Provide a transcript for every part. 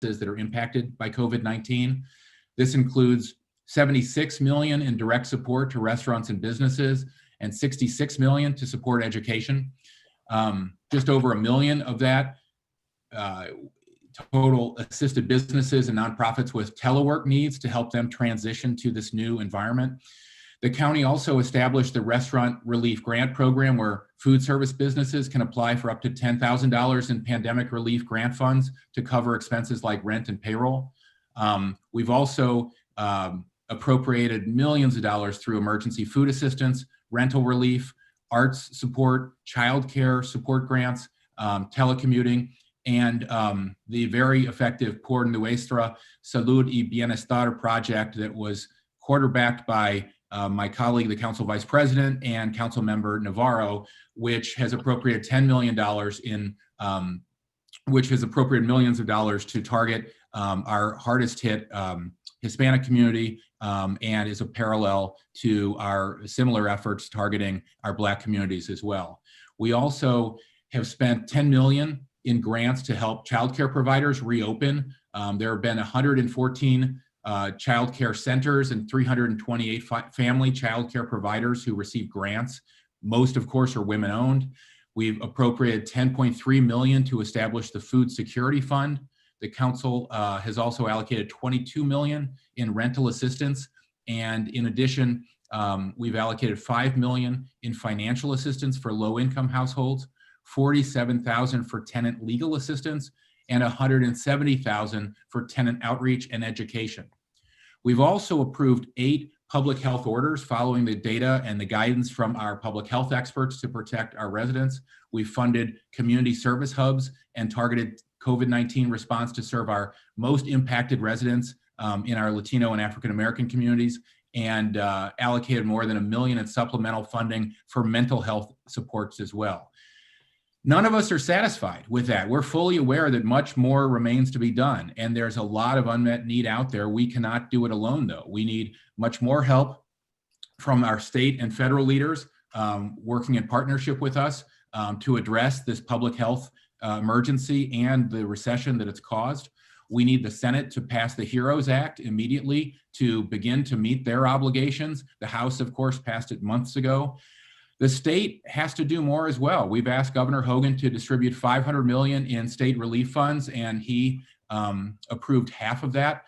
that are impacted by COVID-19. This includes $76 million in direct support to restaurants and businesses and $66 million to support education. Just over $1 million of that total assisted businesses and nonprofits with telework needs to help them transition to this new environment. The county also established the Restaurant Relief Grant Program, where food service businesses can apply for up to $10,000 in pandemic relief grant funds to cover expenses like rent and payroll. We've also appropriated millions of dollars through emergency food assistance, rental relief, arts support, childcare support grants, telecommuting, and the very effective Por Nuestra Salud y Bienestar project that was quarterbacked by my colleague, the Council Vice President, and Council Member Navarro, which has appropriated $10 million which has appropriated millions of dollars to target our hardest hit Hispanic community, and is a parallel to our similar efforts targeting our Black communities as well. We also have spent $10 million in grants to help childcare providers reopen. There have been 114 childcare centers and 328 family childcare providers who received grants. Most, of course, are women-owned. We've appropriated $10.3 million to establish the Food Security Fund. The council has also allocated $22 million in rental assistance. And in addition, we've allocated $5 million in financial assistance for low-income households, $47,000 for tenant legal assistance, and $170,000 for tenant outreach and education. We've also approved 8 public health orders following the data and the guidance from our public health experts to protect our residents. We've funded community service hubs and targeted COVID-19 response to serve our most impacted residents in our Latino and African American communities, and allocated more than $1 million in supplemental funding for mental health supports as well. None of us are satisfied with that. We're fully aware that much more remains to be done, and there's a lot of unmet need out there. We cannot do it alone, though. We need much more help from our state and federal leaders working in partnership with us to address this public health emergency and the recession that it's caused. We need the Senate to pass the HEROES Act immediately to begin to meet their obligations. The House, of course, passed it months ago. The state has to do more as well. We've asked Governor Hogan to distribute $500 million in state relief funds, and he approved half of that.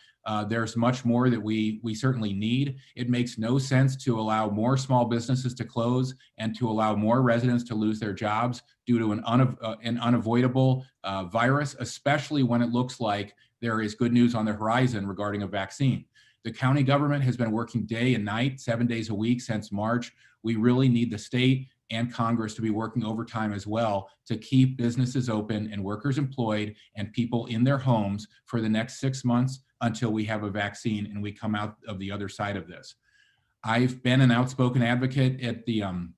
There's much more that we certainly need. It makes no sense to allow more small businesses to close and to allow more residents to lose their jobs due to an unavoidable virus, especially when it looks like there is good news on the horizon regarding a vaccine. The county government has been working day and night, 7 days a week since March. We really need the state and Congress to be working overtime as well to keep businesses open and workers employed and people in their homes for the next 6 months until we have a vaccine and we come out of the other side of this. I've been an outspoken advocate at the in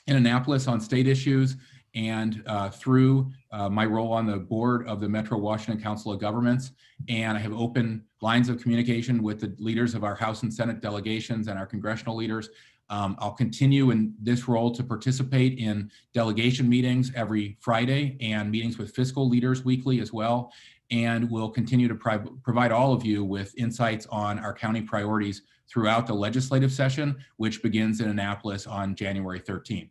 Annapolis on state issues, and through my role on the board of the Metro Washington Council of Governments, and I have open lines of communication with the leaders of our House and Senate delegations and our congressional leaders. I'll continue in this role to participate in delegation meetings every Friday and meetings with fiscal leaders weekly as well. And we'll continue to provide all of you with insights on our county priorities throughout the legislative session, which begins in Annapolis on January 13th.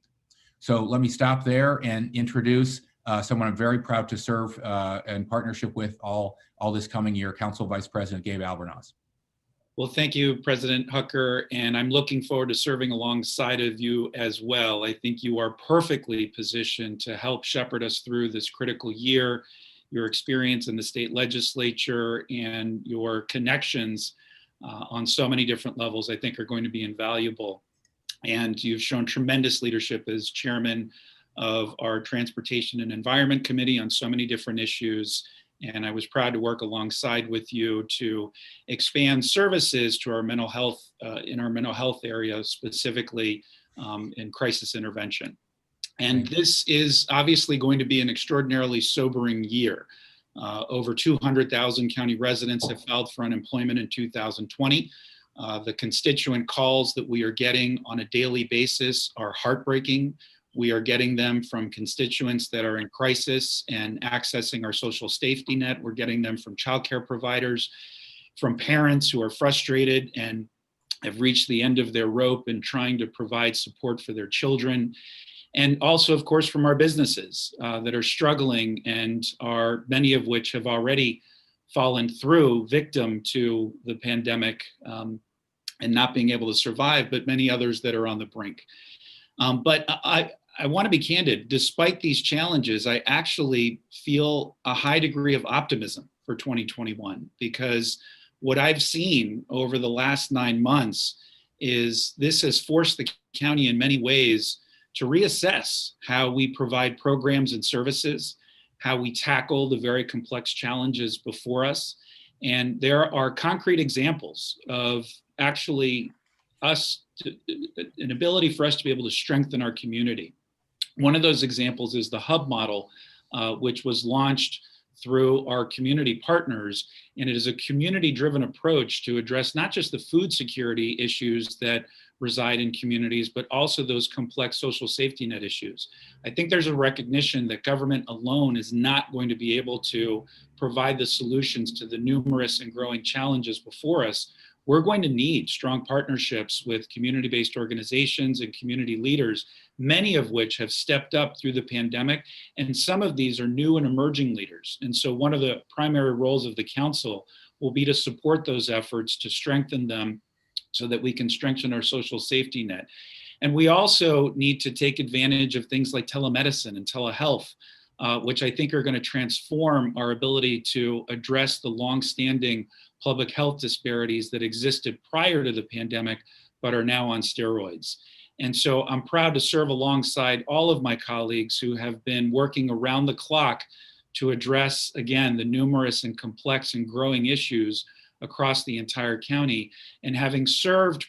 So let me stop there and introduce someone I'm very proud to serve in partnership with all this coming year, Council Vice President Gabe Albornoz. Well, thank you, President Hucker, and I'm looking forward to serving alongside of you as well. I think you are perfectly positioned to help shepherd us through this critical year. Your experience in the state legislature and your connections on so many different levels, I think, are going to be invaluable. And you've shown tremendous leadership as chairman of our Transportation and Environment Committee on so many different issues. And I was proud to work alongside with you to expand services to our mental health, in our mental health area, specifically in crisis intervention. And this is obviously going to be an extraordinarily sobering year. Over 200,000 county residents have filed for unemployment in 2020. The constituent calls that we are getting on a daily basis are heartbreaking. We are getting them from constituents that are in crisis and accessing our social safety net. We're getting them from childcare providers, from parents who are frustrated and have reached the end of their rope and trying to provide support for their children. And also, of course, from our businesses that are struggling and are many of which have already fallen through victim to the pandemic and not being able to survive, but many others that are on the brink. But I want to be candid. Despite these challenges, I actually feel a high degree of optimism for 2021, because what I've seen over the last 9 months is this has forced the county in many ways to reassess how we provide programs and services, how we tackle the very complex challenges before us. And there are concrete examples of actually an ability for us to be able to strengthen our community. One of those examples is the hub model, which was launched through our community partners. And it is a community-driven approach to address not just the food security issues that reside in communities, but also those complex social safety net issues. I think there's a recognition that government alone is not going to be able to provide the solutions to the numerous and growing challenges before us. We're going to need strong partnerships with community-based organizations and community leaders, many of which have stepped up through the pandemic, and some of these are new and emerging leaders. And so one of the primary roles of the council will be to support those efforts, to strengthen them so that we can strengthen our social safety net. And we also need to take advantage of things like telemedicine and telehealth, which I think are going to transform our ability to address the longstanding public health disparities that existed prior to the pandemic, but are now on steroids. And so I'm proud to serve alongside all of my colleagues who have been working around the clock to address, again, the numerous and complex and growing issues across the entire county. And having served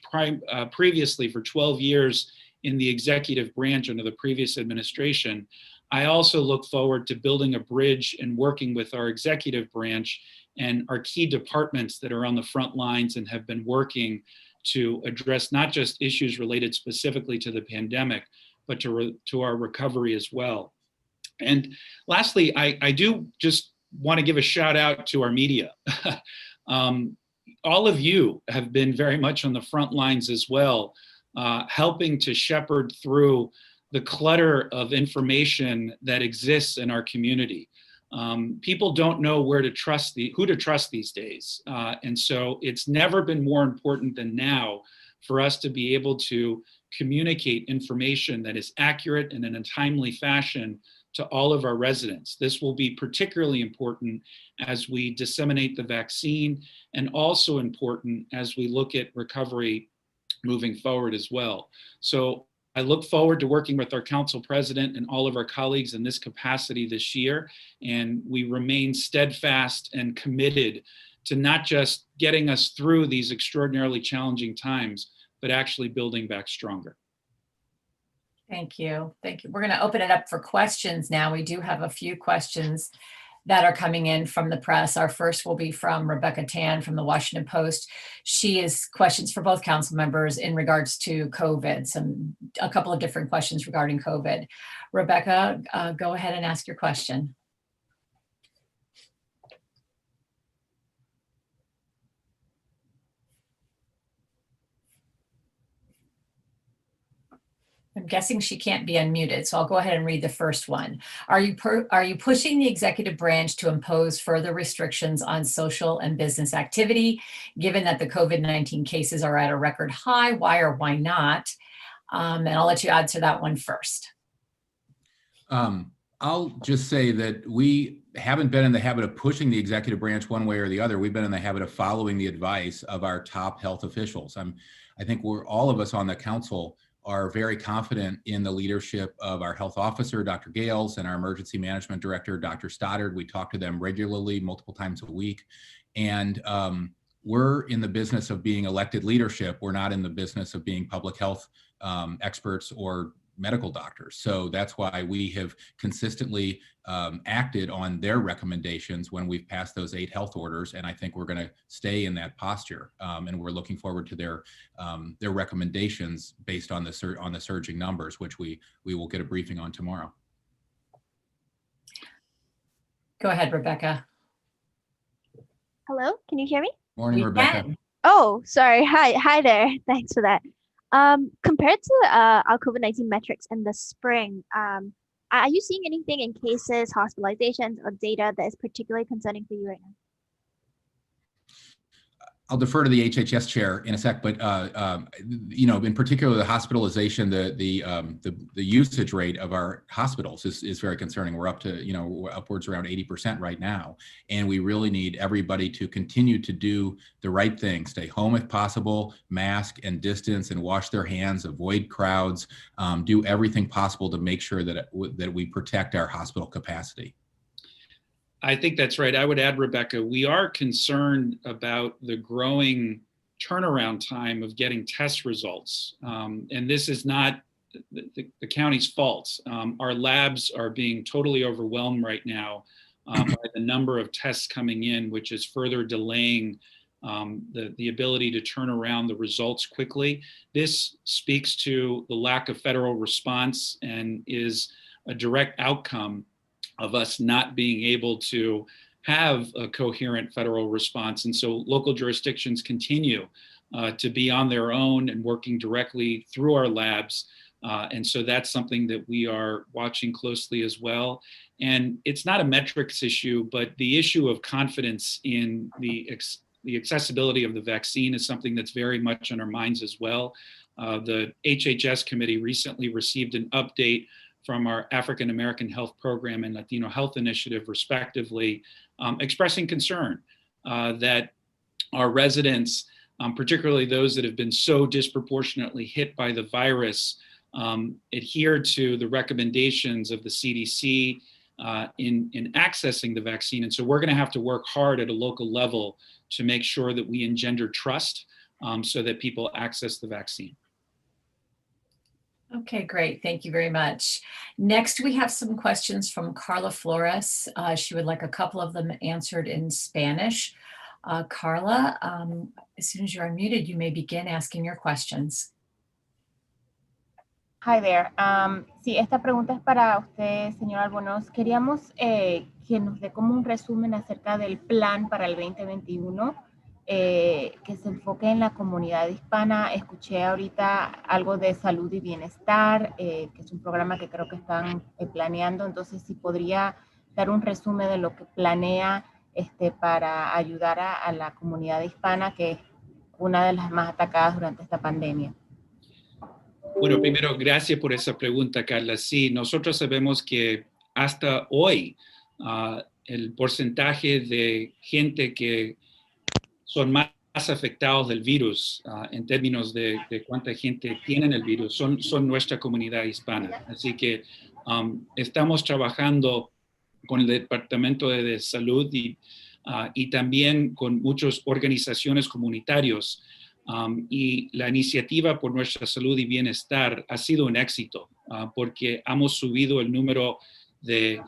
previously for 12 years in the executive branch under the previous administration, I also look forward to building a bridge and working with our executive branch and our key departments that are on the front lines and have been working to address not just issues related specifically to the pandemic, but to our recovery as well. And lastly, I do just want to give a shout out to our media. All of you have been very much on the front lines as well, helping to shepherd through the clutter of information that exists in our community. People don't know who to trust these days. And so it's never been more important than now for us to be able to communicate information that is accurate and in a timely fashion to all of our residents. This will be particularly important as we disseminate the vaccine, and also important as we look at recovery moving forward as well. So I look forward to working with our council president and all of our colleagues in this capacity this year. And we remain steadfast and committed to not just getting us through these extraordinarily challenging times, but actually building back stronger. Thank you. Thank you. We're going to open it up for questions now. We do have a few questions that are coming in from the press. Our first will be from Rebecca Tan from the Washington Post. She has questions for both council members in regards to COVID, a couple of different questions regarding COVID. Rebecca, go ahead and ask your question. I'm guessing she can't be unmuted, so I'll go ahead and read the first one. Are you pushing the executive branch to impose further restrictions on social and business activity, given that the COVID-19 cases are at a record high? Why or why not? And I'll let you answer that one first. I'll just say that we haven't been in the habit of pushing the executive branch one way or the other. We've been in the habit of following the advice of our top health officials. I think all of us on the council are very confident in the leadership of our health officer, Dr. Gales, and our emergency management director, Dr. Stoddard. We talk to them regularly, multiple times a week. And we're in the business of being elected leadership. We're not in the business of being public health experts or medical doctors. So that's why we have consistently acted on their recommendations when we've passed those 8 health orders, and I think we're going to stay in that posture. And we're looking forward to their recommendations based on the surging numbers, which we will get a briefing on tomorrow. Go ahead, Rebecca. Hello, can you hear me? Morning, Rebecca. Can. Oh, sorry. Hi there. Thanks for that. Compared to our COVID-19 metrics in the spring, are you seeing anything in cases, hospitalizations, or data that is particularly concerning for you right now? I'll defer to the HHS chair in a sec, but you know, in particular, the hospitalization, the usage rate of our hospitals is very concerning. We're up to, you know, we're upwards around 80% right now, and we really need everybody to continue to do the right thing: stay home if possible, mask and distance, and wash their hands, avoid crowds, do everything possible to make sure that we protect our hospital capacity. I think that's right. I would add, Rebecca, we are concerned about the growing turnaround time of getting test results. And this is not the county's fault. Our labs are being totally overwhelmed right now by the number of tests coming in, which is further delaying the ability to turn around the results quickly. This speaks to the lack of federal response and is a direct outcome of us not being able to have a coherent federal response. And so local jurisdictions continue to be on their own and working directly through our labs. And so that's something that we are watching closely as well. And it's not a metrics issue, but the issue of confidence in the accessibility of the vaccine is something that's very much on our minds as well. The HHS committee recently received an update from our African American Health Program and Latino Health Initiative, respectively, expressing concern that our residents, particularly those that have been so disproportionately hit by the virus, adhere to the recommendations of the CDC in accessing the vaccine. And so we're going to have to work hard at a local level to make sure that we engender trust so that people access the vaccine. Okay, great. Thank you very much. Next, we have some questions from Carla Flores. She would like a couple of them answered in Spanish. Carla, as soon as you're unmuted, you may begin asking your questions. Hi there. Sí, esta pregunta es para usted, señor Albornoz. Queríamos que nos dé como un resumen acerca del plan para el 2021. Que se enfoque en la comunidad hispana. Escuché ahorita algo de salud y bienestar, que es un programa que creo que están planeando. Entonces, si podría dar un resumen de lo que planea para ayudar a la comunidad hispana, que es una de las más atacadas durante esta pandemia. Bueno, primero, gracias por esa pregunta, Carla. Sí, nosotros sabemos que hasta hoy el porcentaje de gente que son más afectados del virus en términos de cuánta gente tiene el virus, son nuestra comunidad hispana. Así que estamos trabajando con el Departamento de Salud y también con muchas organizaciones comunitarias. Y la iniciativa por nuestra salud y bienestar ha sido un éxito porque hemos subido el número de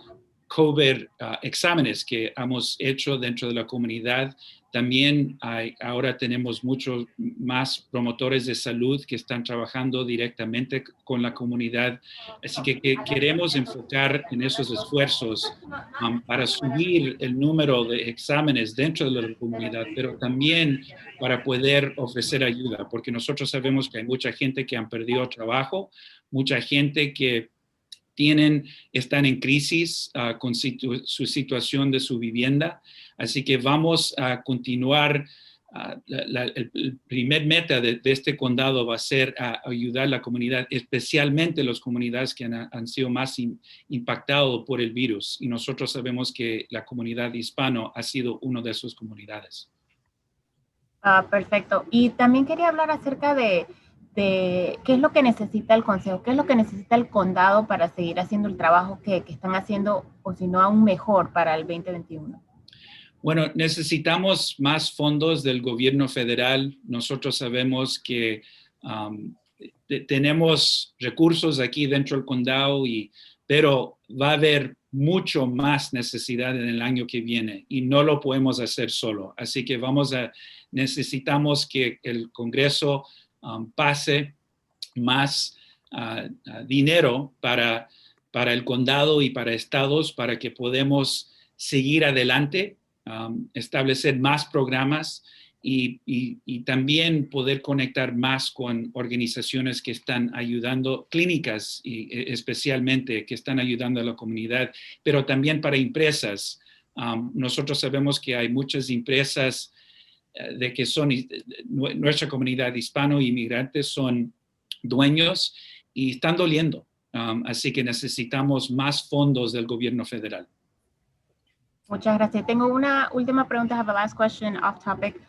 COVID exámenes que hemos hecho dentro de la comunidad. También ahora tenemos muchos más promotores de salud que están trabajando directamente con la comunidad. Así que queremos enfocar en esos esfuerzos para subir el número de exámenes dentro de la comunidad, pero también para poder ofrecer ayuda, porque nosotros sabemos que hay mucha gente que han perdido trabajo, mucha gente que están en crisis con su situación de su vivienda. Así que vamos a continuar. El primer meta de este condado va a ser ayudar a la comunidad, especialmente las comunidades que han sido más impactadas por el virus. Y nosotros sabemos que la comunidad hispana ha sido una de esas comunidades. Perfecto. Y también quería hablar acerca de qué es lo que necesita el consejo, qué es lo que necesita el condado para seguir haciendo el trabajo que están haciendo, o si no aún mejor para el 2021. Bueno, necesitamos más fondos del gobierno federal. Nosotros sabemos que tenemos recursos aquí dentro del condado, pero va a haber mucho más necesidad en el año que viene y no lo podemos hacer solo. Así que necesitamos que el Congreso pase más dinero para el condado y para estados para que podamos seguir adelante, establecer más programas y también poder conectar más con organizaciones que están ayudando, clínicas especialmente, que están ayudando a la comunidad, pero también para empresas. Nosotros sabemos que hay muchas empresas de que son, nuestra comunidad hispano e inmigrantes son dueños y están doliendo. Así que necesitamos más fondos del gobierno federal. Muchas gracias. Tengo una última pregunta. I have a last question off topic.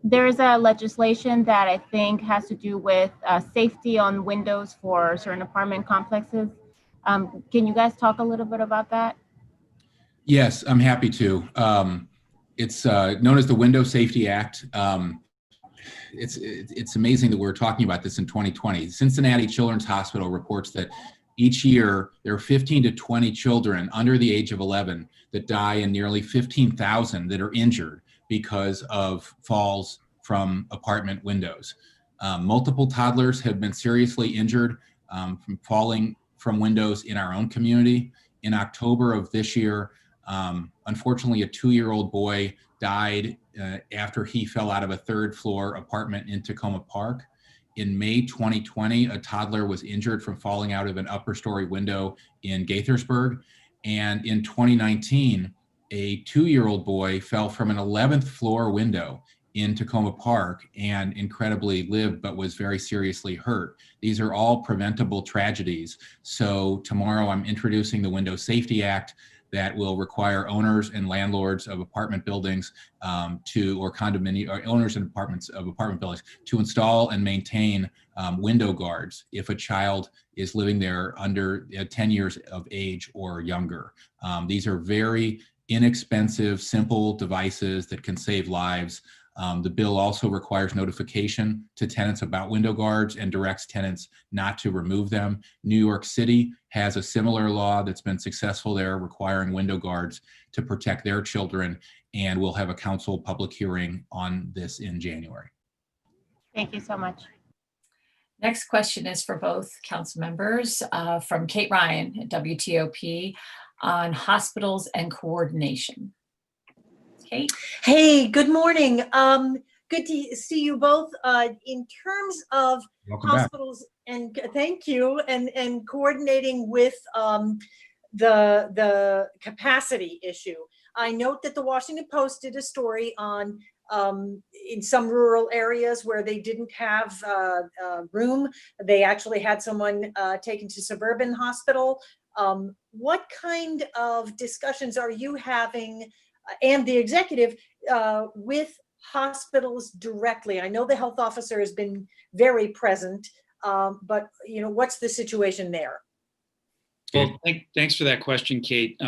There is a legislation that I think has to do with safety on windows for certain apartment complexes. Can you guys talk a little bit about that? Yes, I'm happy to. It's known as the Window Safety Act. It's amazing that we're talking about this in 2020. Cincinnati Children's Hospital reports that each year there are 15 to 20 children under the age of 11 that die and nearly 15,000 that are injured because of falls from apartment windows. Multiple toddlers have been seriously injured from falling from windows in our own community. In October of this year, unfortunately, a 2-year-old boy died after he fell out of a third-floor apartment in Tacoma Park. In May 2020, a toddler was injured from falling out of an upper-story window in Gaithersburg. And in 2019, a 2-year-old boy fell from an 11th floor window in Tacoma Park and incredibly lived, but was very seriously hurt. These are all preventable tragedies. So tomorrow I'm introducing the Window Safety Act that will require owners and landlords of apartment buildings or owners and apartment buildings to install and maintain window guards if a child is living there under 10 years of age or younger. These are very inexpensive, simple devices that can save lives. The bill also requires notification to tenants about window guards and directs tenants not to remove them. New York City has a similar law that's been successful there, requiring window guards to protect their children, and we'll have a council public hearing on this in January. Thank you so much. Next question is for both council members from Kate Ryan at WTOP on hospitals and coordination. Kate? Hey, good morning. Good to see you both. In terms of Welcome hospitals, and thank you, and coordinating with the capacity issue. I note that the Washington Post did a story on in some rural areas where they didn't have room, they actually had someone taken to suburban hospital. What kind of discussions are you having and the executive with hospitals directly? I know the health officer has been very present, but you know, what's the situation there? Well, thanks for that question, Kate.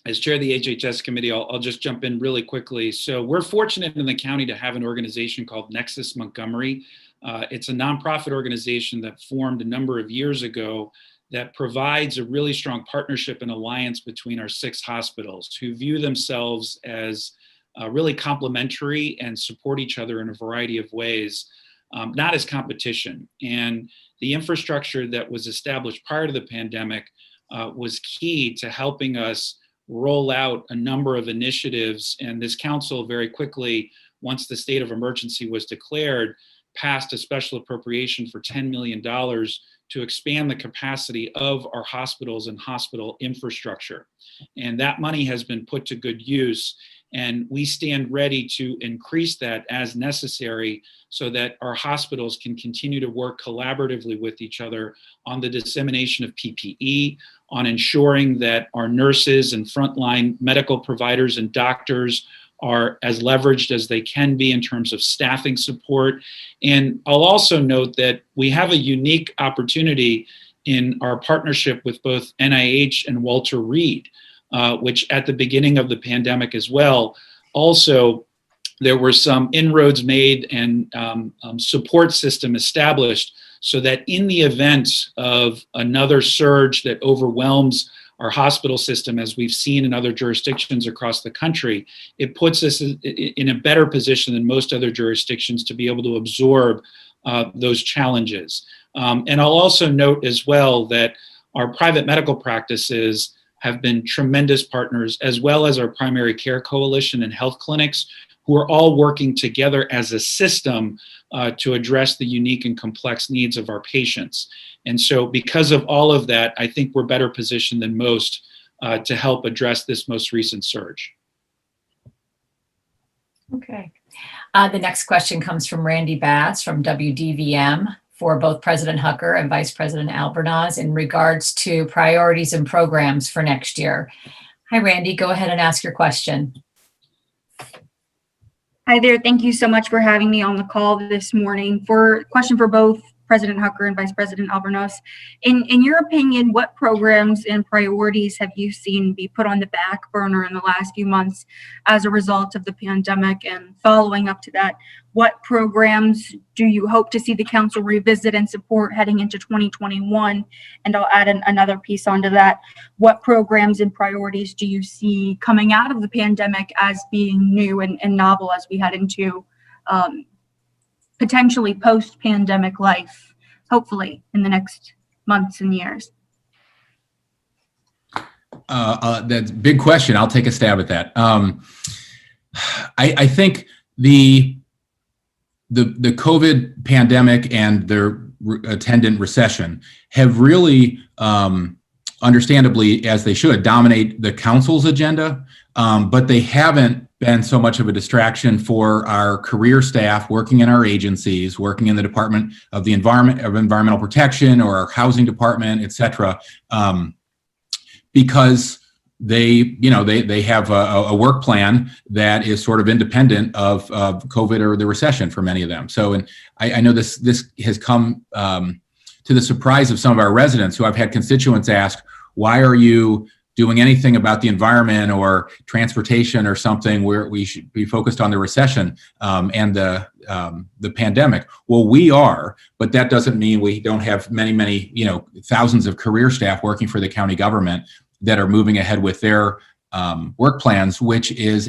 As chair of the HHS committee, I'll just jump in really quickly. So we're fortunate in the county to have an organization called Nexus Montgomery. It's a nonprofit organization that formed a number of years ago that provides a really strong partnership and alliance between our 6 hospitals who view themselves as really complementary and support each other in a variety of ways, not as competition. And the infrastructure that was established prior to the pandemic was key to helping us roll out a number of initiatives. And this council very quickly, once the state of emergency was declared, passed a special appropriation for $10 million to expand the capacity of our hospitals and hospital infrastructure. And that money has been put to good use. And we stand ready to increase that as necessary so that our hospitals can continue to work collaboratively with each other on the dissemination of PPE, on ensuring that our nurses and frontline medical providers and doctors are as leveraged as they can be in terms of staffing support. And I'll also note that we have a unique opportunity in our partnership with both NIH and Walter Reed, which at the beginning of the pandemic as well, also there were some inroads made and support system established so that in the event of another surge that overwhelms our hospital system, as we've seen in other jurisdictions across the country, it puts us in a better position than most other jurisdictions to be able to absorb those challenges. And I'll also note as well that our private medical practices have been tremendous partners, as well as our primary care coalition and health clinics, who are all working together as a system to address the unique and complex needs of our patients. And so because of all of that, I think we're better positioned than most to help address this most recent surge. Okay. The next question comes from Randy Bass from WDVM for both President Hucker and Vice President Albornoz in regards to priorities and programs for next year. Hi, Randy. Go ahead and ask your question. Hi there. Thank you so much for having me on the call this morning. For question for both President Hucker and Vice President Albornoz. In your opinion, what programs and priorities have you seen be put on the back burner in the last few months as a result of the pandemic? And following up to that, what programs do you hope to see the council revisit and support heading into 2021? And I'll add another piece onto that. What programs and priorities do you see coming out of the pandemic as being new and novel as we head into potentially post-pandemic life, hopefully in the next months and years? That's a big question. I'll take a stab at that. I think the COVID pandemic and their attendant recession have really, understandably, as they should, dominate the council's agenda, but they haven't been so much of a distraction for our career staff working in our agencies, working in the Department of the Environmental Protection or our housing department, et cetera, because they have a work plan that is sort of independent of COVID or the recession for many of them. So, and I know this has come to the surprise of some of our residents who I've had constituents ask, why are you doing anything about the environment or transportation or something where we should be focused on the recession and the pandemic? Well, we are, but that doesn't mean we don't have many, thousands of career staff working for the county government that are moving ahead with their work plans, which is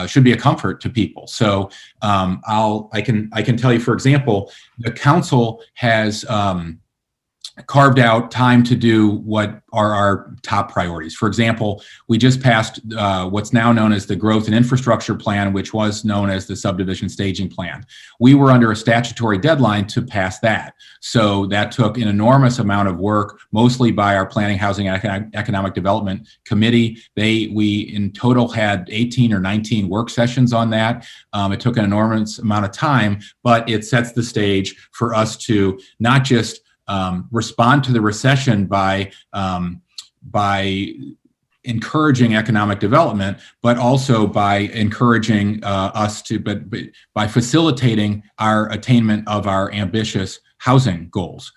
should be a comfort to people. So I can tell you, for example, the council has carved out time to do what are our top priorities. For example, we just passed what's now known as the Growth and Infrastructure Plan, which was known as the Subdivision Staging Plan. We were under a statutory deadline to pass that. So that took an enormous amount of work, mostly by our Planning, Housing, and Economic Development Committee. We in total had 18 or 19 work sessions on that. It took an enormous amount of time, but it sets the stage for us to not just respond to the recession by encouraging economic development, but also by encouraging us to, by facilitating our attainment of our ambitious housing goals.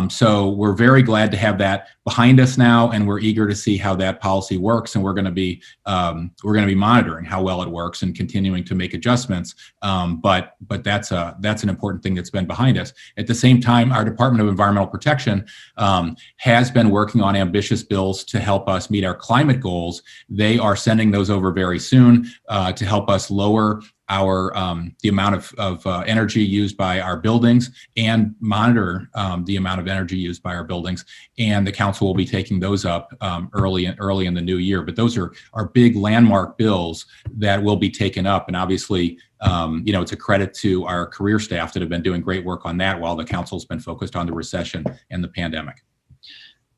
So we're very glad to have that behind us now, and we're eager to see how that policy works. And we're going to be monitoring how well it works and continuing to make adjustments. But that's an important thing that's been behind us. At the same time, our Department of Environmental Protection has been working on ambitious bills to help us meet our climate goals. They are sending those over very soon to help us lower the amount of energy used by our buildings and monitor the amount of energy used by our buildings. And the council will be taking those up early in the new year. But those are big landmark bills that will be taken up. And obviously, it's a credit to our career staff that have been doing great work on that while the council's been focused on the recession and the pandemic.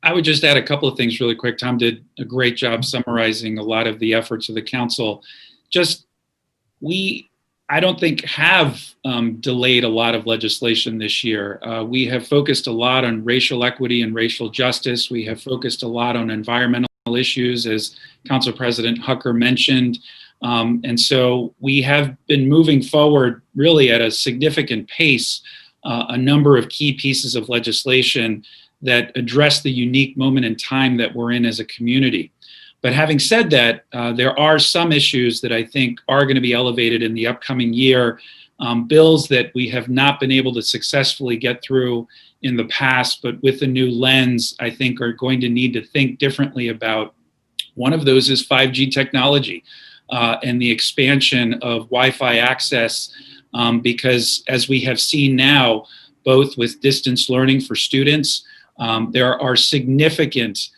I would just add a couple of things really quick. Tom did a great job summarizing a lot of the efforts of the council. I don't think have delayed a lot of legislation this year. We have focused a lot on racial equity and racial justice. We have focused a lot on environmental issues, as Council President Hucker mentioned. And so we have been moving forward really at a significant pace, a number of key pieces of legislation that address the unique moment in time that we're in as a community. But having said that, there are some issues that I think are going to be elevated in the upcoming year, bills that we have not been able to successfully get through in the past, but with a new lens, I think are going to need to think differently about. One of those is 5G technology and the expansion of Wi-Fi access, because as we have seen now, both with distance learning for students, there are significant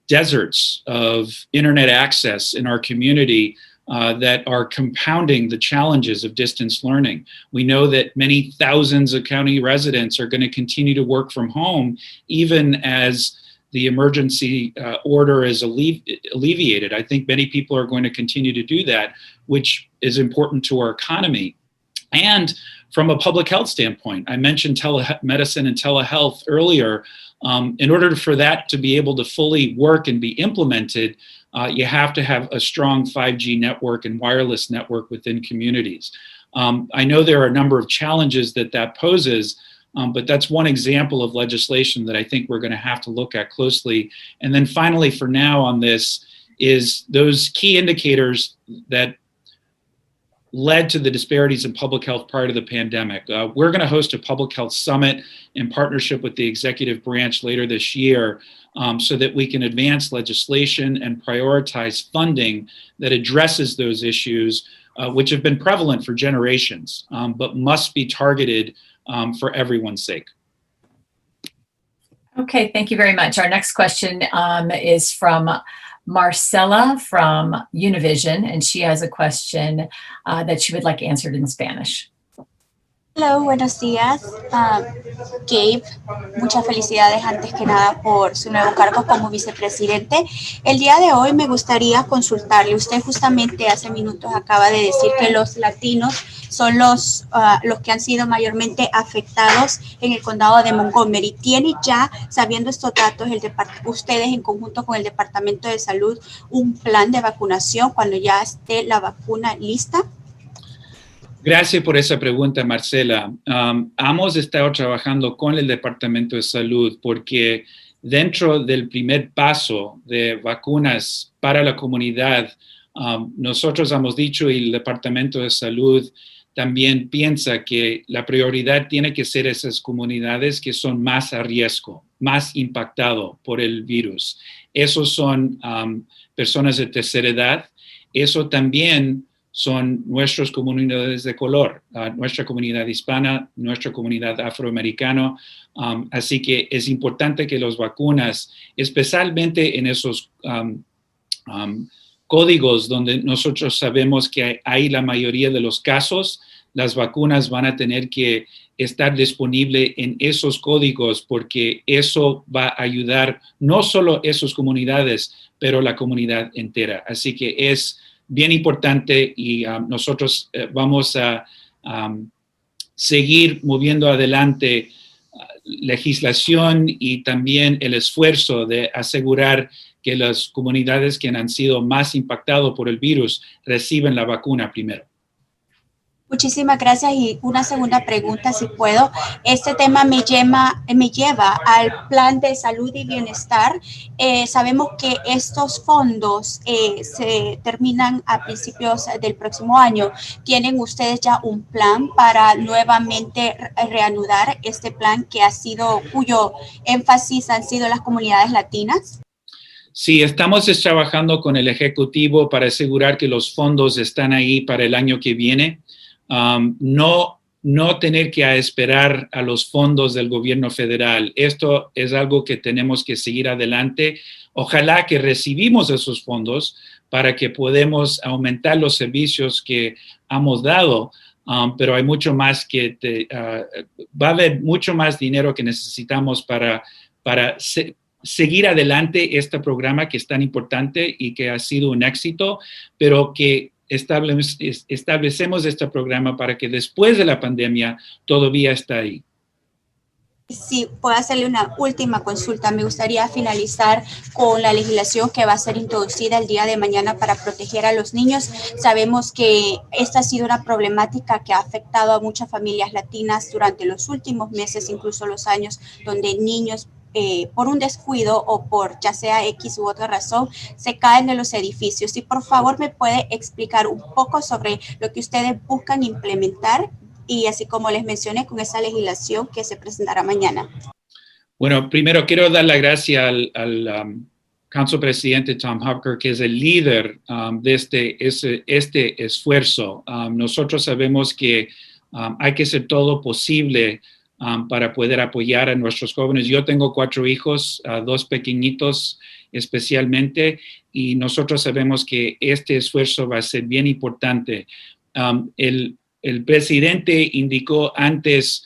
deserts of internet access in our community that are compounding the challenges of distance learning. We know that many thousands of county residents are going to continue to work from home, even as the emergency order is alleviated. I think many people are going to continue to do that, which is important to our economy. And from a public health standpoint, I mentioned telemedicine and telehealth earlier. In order for that to be able to fully work and be implemented, you have to have a strong 5G network and wireless network within communities. I know there are a number of challenges that poses, but that's one example of legislation that I think we're going to have to look at closely. And then finally, for now on this, is those key indicators that led to the disparities in public health prior to the pandemic. We're going to host a public health summit in partnership with the executive branch later this year, so that we can advance legislation and prioritize funding that addresses those issues, which have been prevalent for generations, but must be targeted for everyone's sake. Okay, thank you very much. Our next question is from Marcela from Univision, and she has a question that she would like answered in Spanish. Hello, buenos días. Gabe, muchas felicidades antes que nada por su nuevo cargo como vicepresidente. El día de hoy me gustaría consultarle. Usted justamente hace minutos acaba de decir que los latinos son los que han sido mayormente afectados en el condado de Montgomery. ¿Tiene ya, sabiendo estos datos, ustedes en conjunto con el Departamento de Salud, un plan de vacunación cuando ya esté la vacuna lista? Gracias por esa pregunta, Marcela. Hemos estado trabajando con el Departamento de Salud porque dentro del primer paso de vacunas para la comunidad, nosotros hemos dicho, y el Departamento de Salud también piensa que la prioridad tiene que ser esas comunidades que son más a riesgo, más impactadas por el virus. Esos son personas de tercera edad. Eso también son nuestras comunidades de color, nuestra comunidad hispana, nuestra comunidad afroamericana. Así que es importante que las vacunas, especialmente en esos códigos donde nosotros sabemos que hay la mayoría de los casos, las vacunas van a tener que estar disponibles en esos códigos porque eso va a ayudar no solo esas comunidades, pero la comunidad entera. Así que es bien importante y nosotros vamos a seguir moviendo adelante legislación y también el esfuerzo de asegurar que las comunidades que han sido más impactadas por el virus reciben la vacuna primero. Muchísimas gracias y una segunda pregunta, si puedo. Este tema me lleva al plan de salud y bienestar. Sabemos que estos fondos se terminan a principios del próximo año. ¿Tienen ustedes ya un plan para nuevamente reanudar este plan cuyo énfasis han sido las comunidades latinas? Sí, estamos trabajando con el Ejecutivo para asegurar que los fondos están ahí para el año que viene. No tener que esperar a los fondos del gobierno federal. Esto es algo que tenemos que seguir adelante. Ojalá que recibimos esos fondos para que podamos aumentar los servicios que hemos dado, pero hay mucho más va a haber mucho más dinero que necesitamos para seguir adelante este programa que es tan importante y que ha sido un éxito, pero que establecemos este programa para que después de la pandemia todavía está ahí. Si puedo hacerle una última consulta, me gustaría finalizar con la legislación que va a ser introducida el día de mañana para proteger a los niños. Sabemos que esta ha sido una problemática que ha afectado a muchas familias latinas durante los últimos meses, incluso los años, donde niños por un descuido o por ya sea X u otra razón, se caen de los edificios. Y por favor me puede explicar un poco sobre lo que ustedes buscan implementar y así como les mencioné con esa legislación que se presentará mañana. Bueno, primero quiero dar la gracia al Council Presidente Tom Hucker, que es el líder de este esfuerzo. Nosotros sabemos que hay que hacer todo posible para poder apoyar a nuestros jóvenes. Yo tengo 4 hijos, 2 pequeñitos especialmente, y nosotros sabemos que este esfuerzo va a ser bien importante. El presidente indicó antes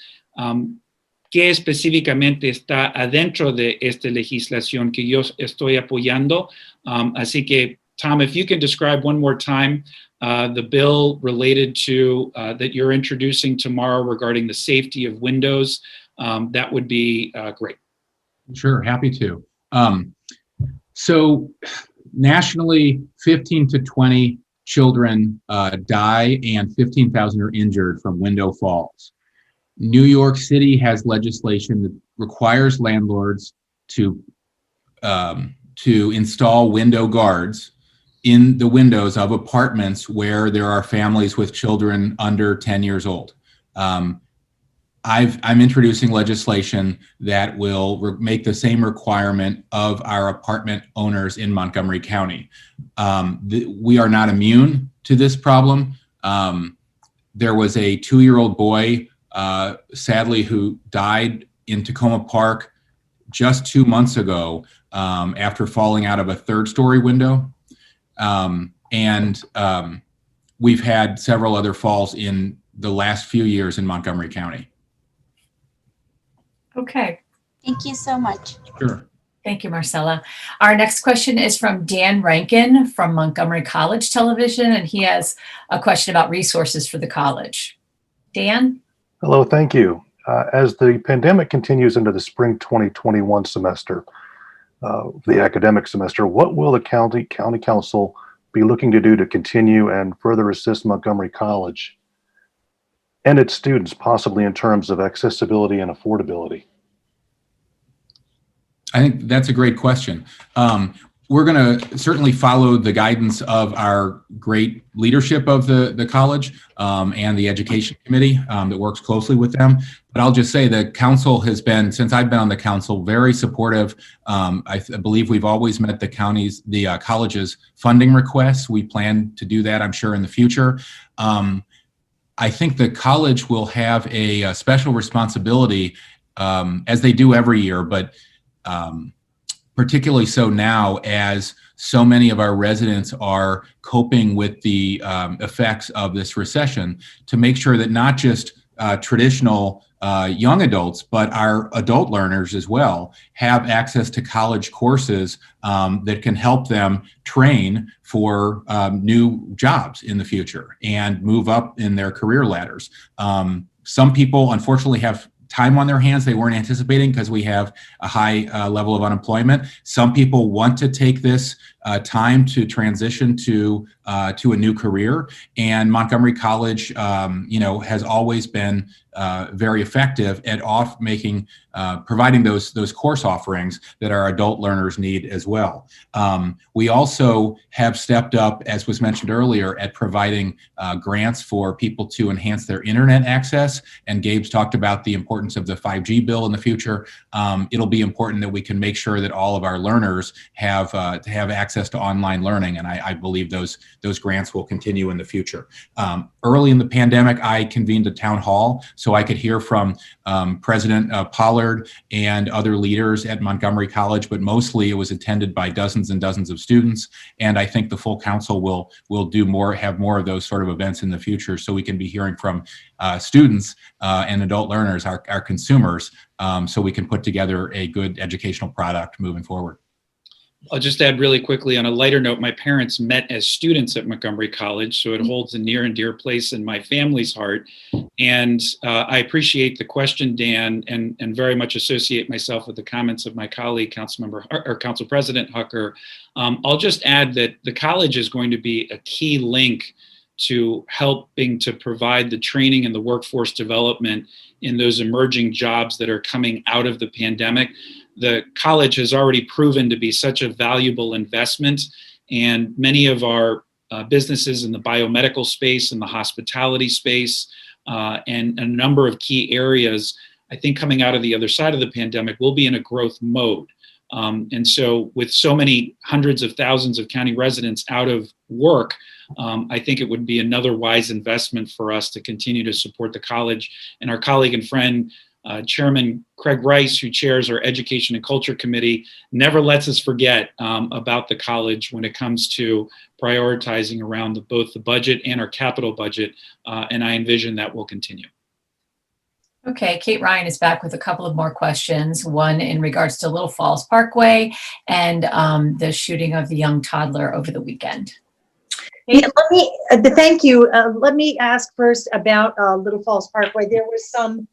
qué específicamente está adentro de esta legislación que yo estoy apoyando. Así que, Tom, if you can describe one more time the bill related to that you're introducing tomorrow regarding the safety of windows, that would be great. Sure, happy to. So nationally, 15 to 20 children die and 15,000 are injured from window falls. New York City has legislation that requires landlords to install window guards in the windows of apartments where there are families with children under 10 years old. I'm introducing legislation that will make the same requirement of our apartment owners in Montgomery County. We are not immune to this problem. There was a 2-year-old boy sadly, who died in Tacoma Park just 2 months ago after falling out of a 3rd-story window. We've had several other falls in the last few years in Montgomery County. Okay. Thank you so much. Sure. Thank you, Marcella. Our next question is from Dan Rankin from Montgomery College Television, and he has a question about resources for the college. Dan? Hello, thank you. As the pandemic continues into the spring 2021 semester, the academic semester, what will the county council be looking to do to continue and further assist Montgomery College and its students, possibly in terms of accessibility and affordability? I think that's a great question. We're going to certainly follow the guidance of our great leadership of the college and the education committee that works closely with them. But I'll just say the council has been, since I've been on the council, very supportive. I believe we've always met the college's funding requests. We plan to do that, I'm sure, in the future. I think the college will have a special responsibility, as they do every year, but particularly so now as so many of our residents are coping with the effects of this recession, to make sure that not just traditional young adults, but our adult learners as well have access to college courses that can help them train for new jobs in the future and move up in their career ladders. Some people, unfortunately, have time on their hands they weren't anticipating because we have a high level of unemployment. Some people want to take this time to transition to a new career, and Montgomery College, has always been very effective at providing those course offerings that our adult learners need as well. We also have stepped up, as was mentioned earlier, at providing grants for people to enhance their internet access. And Gabe's talked about the importance of the 5G bill in the future. It'll be important that we can make sure that all of our learners have access to online learning, and I believe those grants will continue in the future. Early in the pandemic, I convened a town hall so I could hear from President Pollard and other leaders at Montgomery College, but mostly it was attended by dozens and dozens of students. And I think the full council will have more of those sort of events in the future, so we can be hearing from students and adult learners, our consumers, so we can put together a good educational product moving forward. I'll just add really quickly on a lighter note, my parents met as students at Montgomery College, so it holds a near and dear place in my family's heart. And I appreciate the question, Dan, and very much associate myself with the comments of my colleague, Council President Hucker. I'll just add that the college is going to be a key link to helping to provide the training and the workforce development in those emerging jobs that are coming out of the pandemic. the college has already proven to be such a valuable investment, and many of our businesses in the biomedical space, in the hospitality space, and a number of key areas, I think coming out of the other side of the pandemic, will be in a growth mode. And so with so many hundreds of thousands of county residents out of work, I think it would be another wise investment for us to continue to support the college. And our colleague and friend, Chairman Craig Rice, who chairs our Education and Culture Committee, never lets us forget about the college when it comes to prioritizing around both the budget and our capital budget. And I envision that will continue. Okay, Kate Ryan is back with a couple of more questions. One in regards to Little Falls Parkway and the shooting of the young toddler over the weekend. Yeah, thank you. Let me ask first about Little Falls Parkway. There was some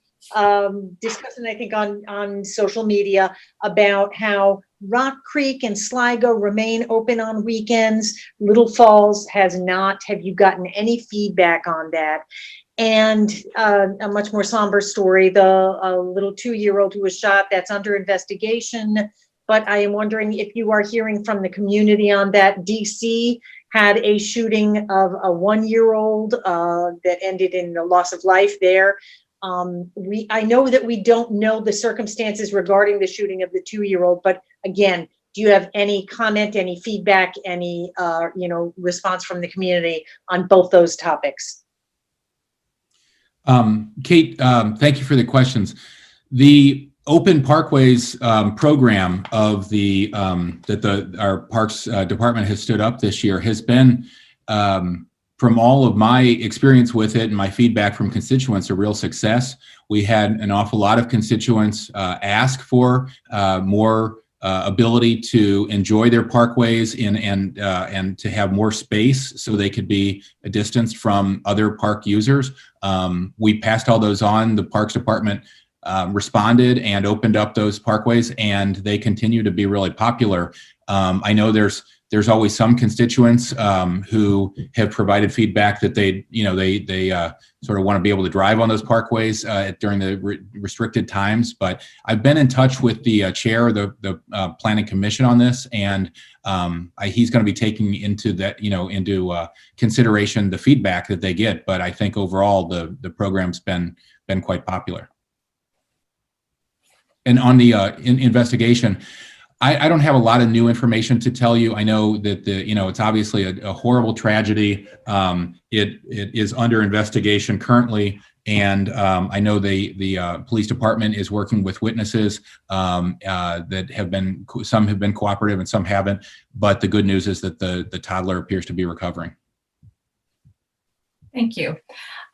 discussion, I think, on social media about how Rock Creek and Sligo remain open on weekends. Little Falls has not. Have you gotten any feedback on that? And a much more somber story, the little 2-year-old who was shot, that's under investigation. But I am wondering if you are hearing from the community on that. DC had a shooting of a 1-year-old that ended in the loss of life there. I know that we don't know the circumstances regarding the shooting of the 2-year-old, but again, do you have any comment, any feedback, any response from the community on both those topics? Kate, thank you for the questions. The Open Parkways program of that our Parks Department has stood up this year has been, from all of my experience with it and my feedback from constituents, a real success. We had an awful lot of constituents ask for more ability to enjoy their parkways and to have more space so they could be distanced from other park users. We passed all those on. The Parks Department responded and opened up those parkways, and they continue to be really popular. I know there's always some constituents who have provided feedback that they sort of want to be able to drive on those parkways during the restricted times. But I've been in touch with the chair of the Planning Commission on this, and he's going to be taking into consideration the feedback that they get. But I think overall the program's been quite popular. And on the investigation, I don't have a lot of new information to tell you. I know that it's obviously a horrible tragedy. It is under investigation currently, and I know the police department is working with witnesses that some have been cooperative and some haven't. But the good news is that the toddler appears to be recovering. Thank you.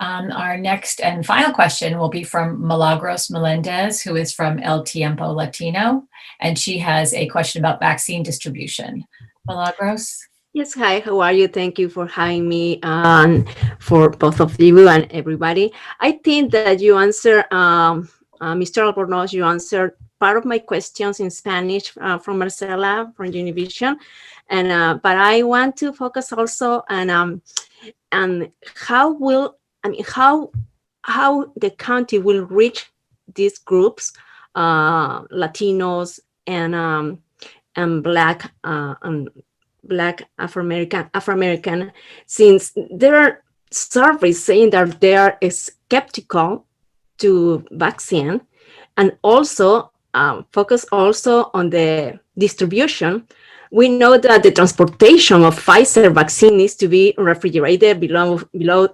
Our next and final question will be from Milagros Melendez, who is from El Tiempo Latino, and she has a question about vaccine distribution. Milagros? Yes, hi, how are you? Thank you for having me on, for both of you and everybody. I think that you answered, Mr. Albornoz, you answered part of my questions in Spanish from Marcela from Univision, and but I want to focus also on how the county will reach these groups, Latinos and Black Afro-American, since there are surveys saying that they are skeptical to vaccine, and also focus also on the distribution. We know that the transportation of Pfizer vaccine needs to be refrigerated below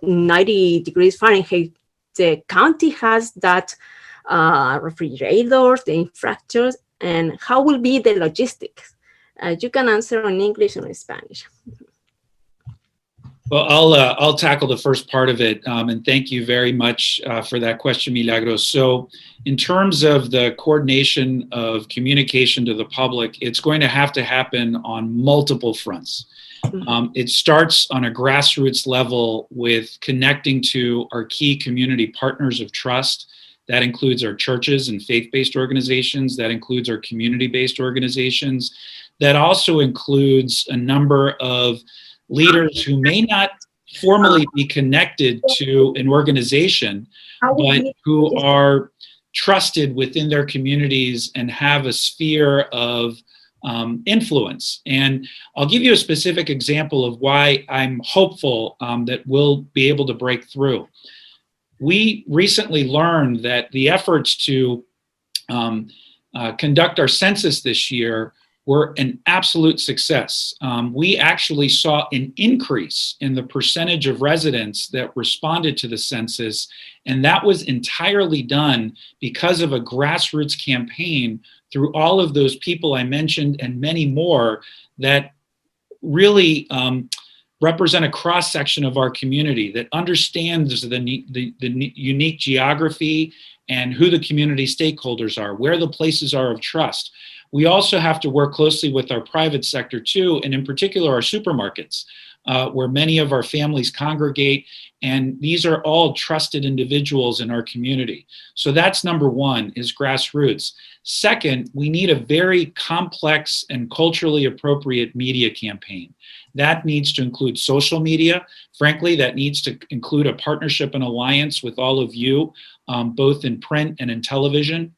90 degrees Fahrenheit. The county has that refrigerators, the infrastructures, and how will be the logistics? You can answer in English or in Spanish. Well, I'll tackle the first part of it, and thank you very much for that question, Milagros. So in terms of the coordination of communication to the public, it's going to have to happen on multiple fronts. It starts on a grassroots level with connecting to our key community partners of trust. That includes our churches and faith-based organizations. That includes our community-based organizations. That also includes a number of leaders who may not formally be connected to an organization, but who are trusted within their communities and have a sphere of influence. And I'll give you a specific example of why I'm hopeful that we'll be able to break through. We recently learned that the efforts to conduct our census this year were an absolute success. We actually saw an increase in the percentage of residents that responded to the census, and that was entirely done because of a grassroots campaign through all of those people I mentioned and many more that really represent a cross-section of our community that understands the unique geography and who the community stakeholders are, where the places are of trust. We also have to work closely with our private sector too, and in particular our supermarkets, where many of our families congregate, and these are all trusted individuals in our community. So that's number one, is grassroots. Second, we need a very complex and culturally appropriate media campaign. That needs to include social media. Frankly, that needs to include a partnership and alliance with all of you, both in print and in television,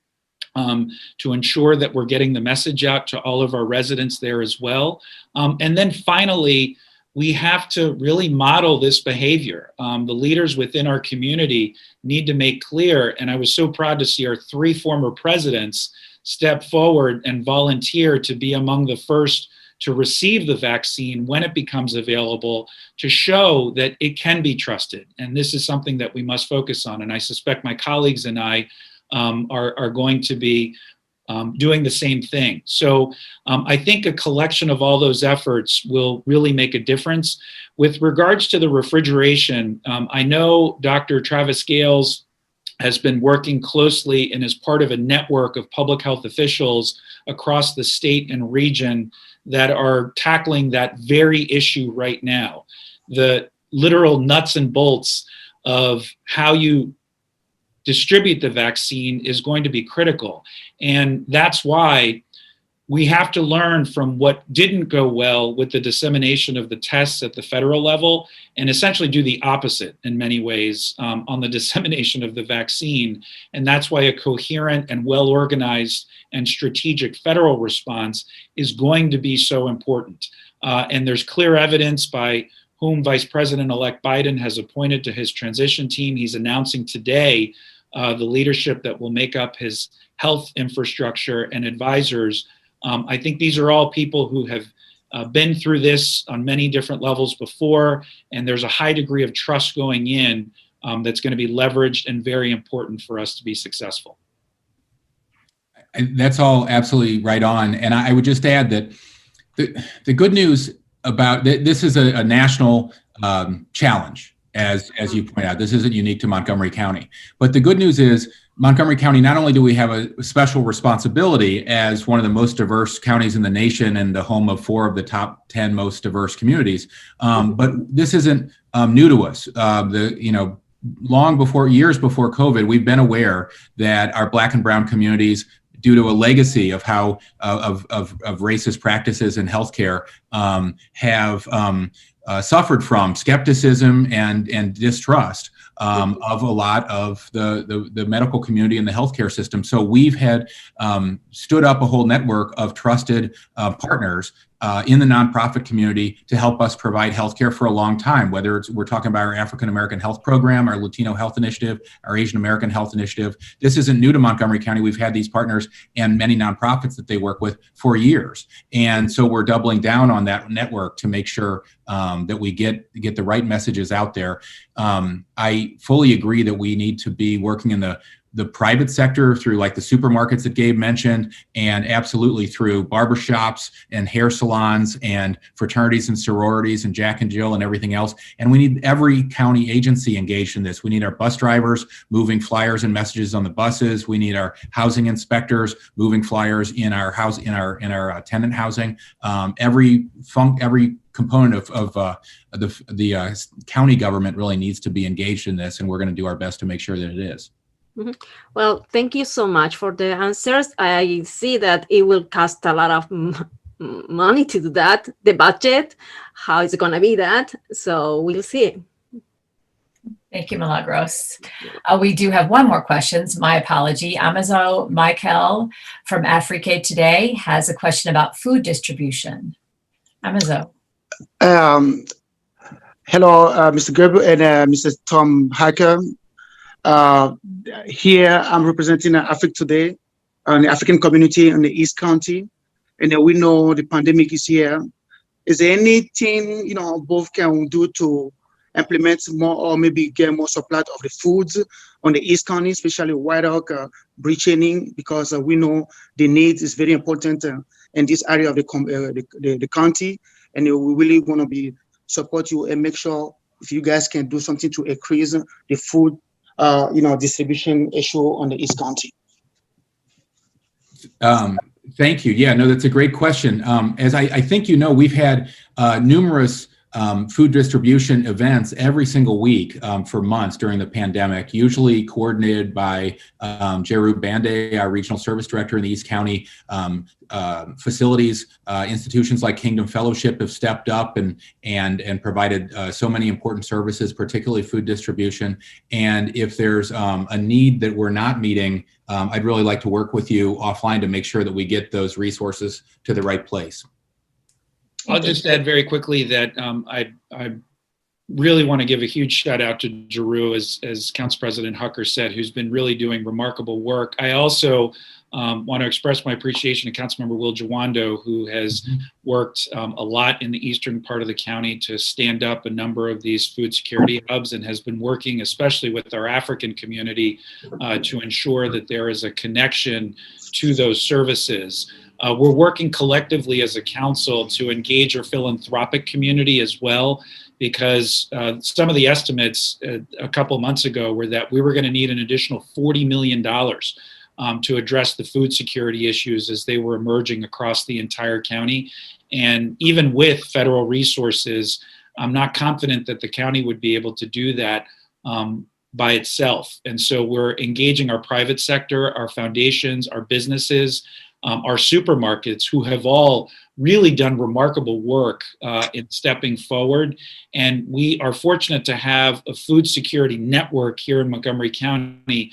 to ensure that we're getting the message out to all of our residents there as well. And then finally, we have to really model this behavior. The leaders within our community need to make clear, and I was so proud to see our 3 former presidents step forward and volunteer to be among the first to receive the vaccine when it becomes available, to show that it can be trusted. And this is something that we must focus on. And I suspect my colleagues and I are going to be doing the same thing. So I think a collection of all those efforts will really make a difference. With regards to the refrigeration, I know Dr. Travis Gales has been working closely and is part of a network of public health officials across the state and region that are tackling that very issue right now. The literal nuts and bolts of how you distribute the vaccine is going to be critical. And that's why we have to learn from what didn't go well with the dissemination of the tests at the federal level and essentially do the opposite in many ways on the dissemination of the vaccine. And that's why a coherent and well-organized and strategic federal response is going to be so important. And there's clear evidence by whom Vice President-elect Biden has appointed to his transition team. He's announcing today the leadership that will make up his health infrastructure and advisors. I think these are all people who have been through this on many different levels before, and there's a high degree of trust going in that's going to be leveraged and very important for us to be successful. That's all absolutely right on. And I would just add that the good news about this is a national challenge. As you point out, this isn't unique to Montgomery County. But the good news is Montgomery County, not only do we have a special responsibility as one of the most diverse counties in the nation and the home of 4 of the top 10 most diverse communities, but this isn't new to us. Long before, years before COVID, we've been aware that our Black and brown communities, due to a legacy of how of racist practices in healthcare, have suffered from skepticism and distrust of a lot of the medical community and the healthcare system. So we've had stood up a whole network of trusted partners in the nonprofit community to help us provide healthcare for a long time, whether we're talking about our African American Health Program, our Latino Health Initiative, our Asian American Health Initiative. This isn't new to Montgomery County. We've had these partners and many nonprofits that they work with for years. And so we're doubling down on that network to make sure that we get the right messages out there. I fully agree that we need to be working in the private sector through like the supermarkets that Gabe mentioned, and absolutely through barbershops and hair salons and fraternities and sororities and Jack and Jill and everything else. And we need every county agency engaged in this. We need our bus drivers moving flyers and messages on the buses. We need our housing inspectors moving flyers in our house, in our tenant housing. Every component of the county government really needs to be engaged in this, and we're going to do our best to make sure that it is. Mm-hmm. Well, thank you so much for the answers. I see that it will cost a lot of money to do that, the budget, how is it going to be that? So we'll see. Thank you, Milagros. We do have one more question. My apology. Amazo Michael from Afrique Today has a question about food distribution. Amazo. Hello, Mr. Gerber and Mr. Tom Hucker. Here I'm representing Afrique Today, the African community in the East County, and we know the pandemic is here. Is there anything both can do to implement more or maybe get more supply of the foods on the East County, especially White Oak, breaching, because we know the need is very important in this area of the county, and we really want to be support you and make sure if you guys can do something to increase the food, distribution issue on the East County. Thank you. Yeah, no, that's a great question. As I think we've had numerous food distribution events every single week for months during the pandemic, usually coordinated by Jeru Bande, our regional service director in the East County. Facilities, institutions like Kingdom Fellowship have stepped up and provided so many important services, particularly food distribution. And if there's a need that we're not meeting, I'd really like to work with you offline to make sure that we get those resources to the right place. I'll just add very quickly that I really want to give a huge shout out to Jeru, as Council President Hucker said, who's been really doing remarkable work. I also want to express my appreciation to Councilmember Will Jawando, who has worked a lot in the eastern part of the county to stand up a number of these food security hubs, and has been working especially with our African community to ensure that there is a connection to those services. We're working collectively as a council to engage our philanthropic community as well, because some of the estimates a couple months ago were that we were going to need an additional $40 million to address the food security issues as they were emerging across the entire county. And even with federal resources, I'm not confident that the county would be able to do that by itself. And so we're engaging our private sector, our foundations, our businesses, our supermarkets, who have all really done remarkable work in stepping forward. And we are fortunate to have a food security network here in Montgomery County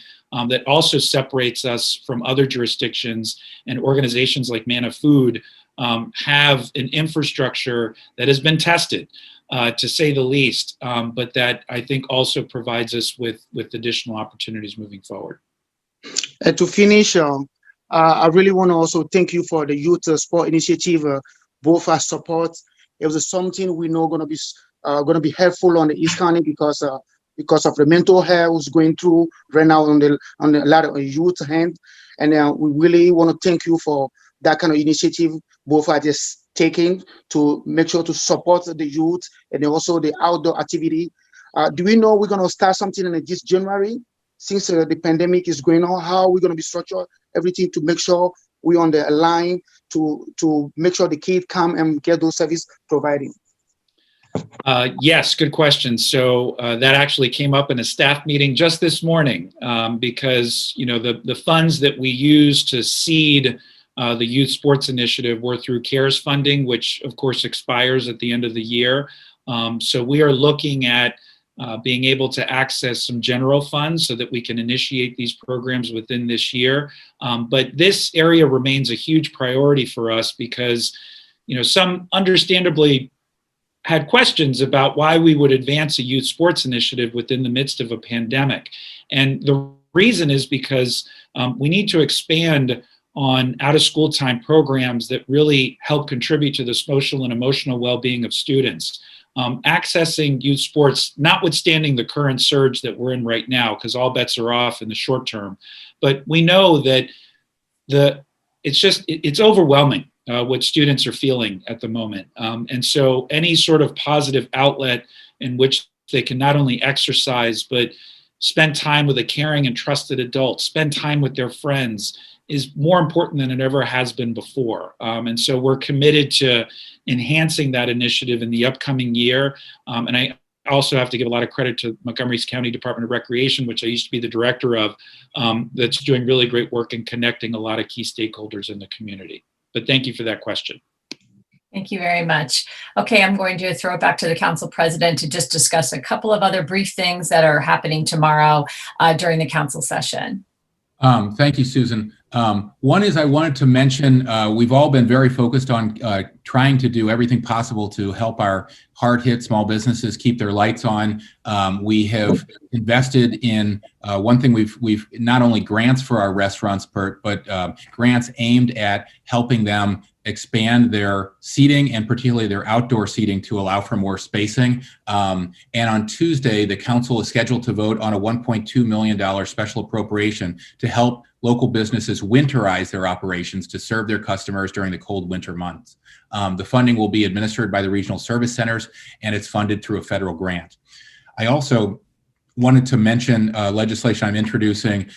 that also separates us from other jurisdictions, and organizations like Manna Food have an infrastructure that has been tested, to say the least, but that I think also provides us with additional opportunities moving forward. And to finish, I really want to also thank you for the youth sport initiative, both our support. It was something we know going to be helpful on the East County because of the mental health going through right now on a lot of youth hand, and we really want to thank you for that kind of initiative both are just taking to make sure to support the youth and also the outdoor activity. Do we know we're going to start something in this January? Since the pandemic is going on, how are we going to be structured everything to make sure we're on the line to make sure the kids come and get those services provided? Yes, good question. So that actually came up in a staff meeting just this morning because the funds that we use to seed the Youth Sports Initiative were through CARES funding, which of course expires at the end of the year. So we are looking at being able to access some general funds so that we can initiate these programs within this year. But this area remains a huge priority for us because, some understandably had questions about why we would advance a youth sports initiative within the midst of a pandemic. And the reason is because we need to expand on out-of-school time programs that really help contribute to the social and emotional well-being of students. Accessing youth sports, notwithstanding the current surge that we're in right now, because all bets are off in the short term. But we know that it's overwhelming what students are feeling at the moment. And so any sort of positive outlet in which they can not only exercise, but spend time with a caring and trusted adult, spend time with their friends, is more important than it ever has been before. And so we're committed to enhancing that initiative in the upcoming year. And I also have to give a lot of credit to Montgomery County Department of Recreation, which I used to be the director of, that's doing really great work in connecting a lot of key stakeholders in the community. But thank you for that question. Thank you very much. Okay, I'm going to throw it back to the council president to just discuss a couple of other brief things that are happening tomorrow during the council session. Thank you, Susan. One is I wanted to mention, we've all been very focused on trying to do everything possible to help our hard-hit small businesses keep their lights on. We have invested in one thing, we've not only grants for our restaurants, but grants aimed at helping them expand their seating and particularly their outdoor seating to allow for more spacing. And on Tuesday, the council is scheduled to vote on a $1.2 million special appropriation to help local businesses winterize their operations to serve their customers during the cold winter months. The funding will be administered by the regional service centers, and it's funded through a federal grant. I also wanted to mention legislation I'm introducing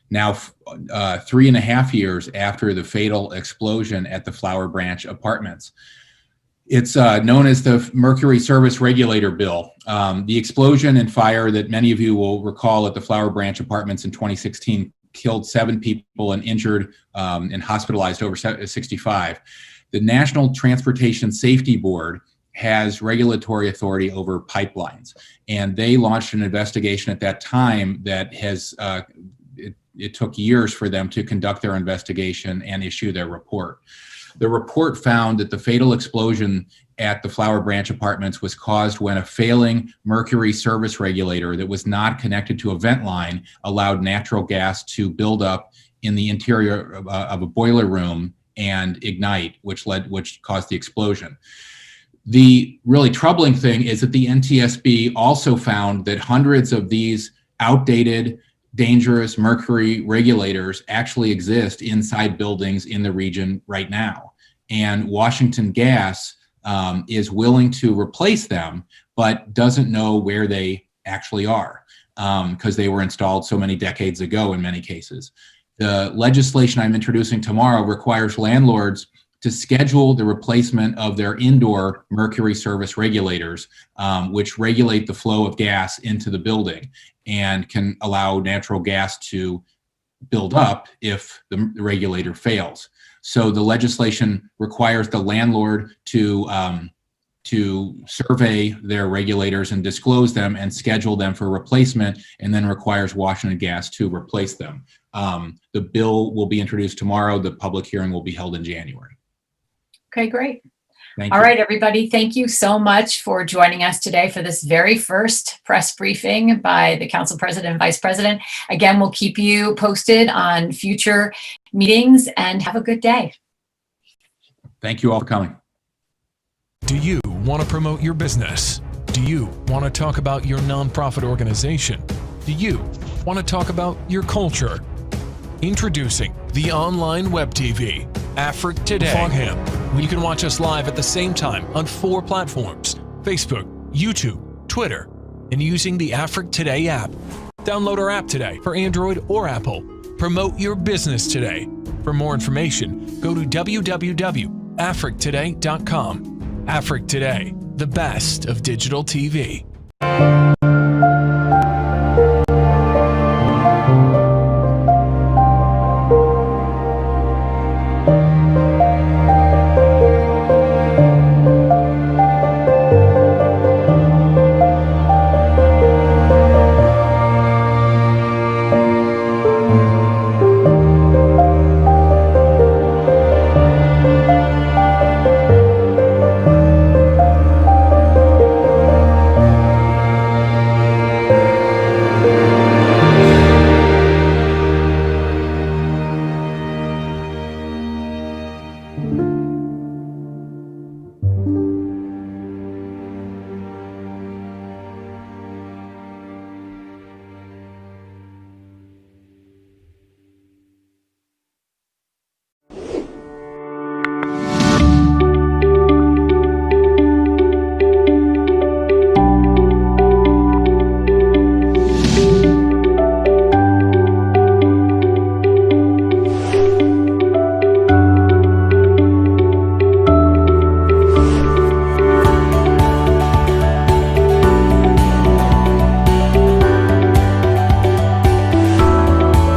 now 3.5 years after the fatal explosion at the Flower Branch Apartments. It's known as the Mercury Service Regulator Bill. The explosion and fire that many of you will recall at the Flower Branch Apartments in 2016 killed 7 people and injured and hospitalized over 65. The National Transportation Safety Board has regulatory authority over pipelines, and they launched an investigation at that time that has it took years for them to conduct their investigation and issue their report. The report found that the fatal explosion at the Flower Branch Apartments was caused when a failing mercury service regulator that was not connected to a vent line allowed natural gas to build up in the interior of a boiler room and ignite, which caused the explosion. The really troubling thing is that the NTSB also found that hundreds of these outdated, dangerous mercury regulators actually exist inside buildings in the region right now. And Washington Gas is willing to replace them, but doesn't know where they actually are because they were installed so many decades ago in many cases. The legislation I'm introducing tomorrow requires landlords to schedule the replacement of their indoor mercury service regulators, which regulate the flow of gas into the building and can allow natural gas to build up if the regulator fails. So the legislation requires the landlord to survey their regulators and disclose them and schedule them for replacement, and then requires Washington Gas to replace them. The bill will be introduced tomorrow. The public hearing will be held in January. Okay, great. Thank All you. right, everybody. Thank you so much for joining us today for this very first press briefing by the Council President and Vice President. Again, we'll keep you posted on future meetings, and have a good day. Thank you all for coming. Do you want to promote your business? Do you want to talk about your nonprofit organization? Do you want to talk about your culture? Introducing the online web TV, Afrique Today, Fogham, where you can watch us live at the same time on 4 platforms: Facebook, YouTube, Twitter, and using the Afrique Today app. Download our app today for Android or Apple. Promote your business today. For more information, go to www.afriquetoday.com. Afrique Today, the best of digital TV.